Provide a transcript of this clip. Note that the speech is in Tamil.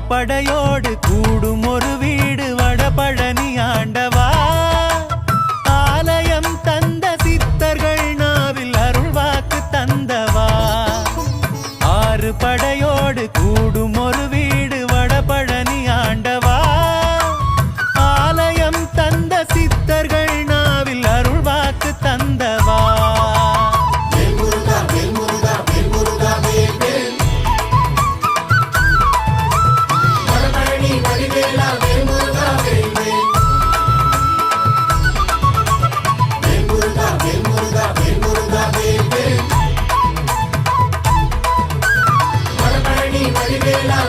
படையோடு கூடும் ஒரு வீடு வடபழனி ஆண்டவா. ஆலயம் தந்த சித்தர்கள் நாவில் அருள்வாக்கு தந்தவா. 6 படையோடு கூடும் ஒரு வீடு வடபழனி ஆண்டவா. ஆலயம் தந்த சித்தர்கள் நாவில் அருள்வாக்கு தந்தவா. Vela,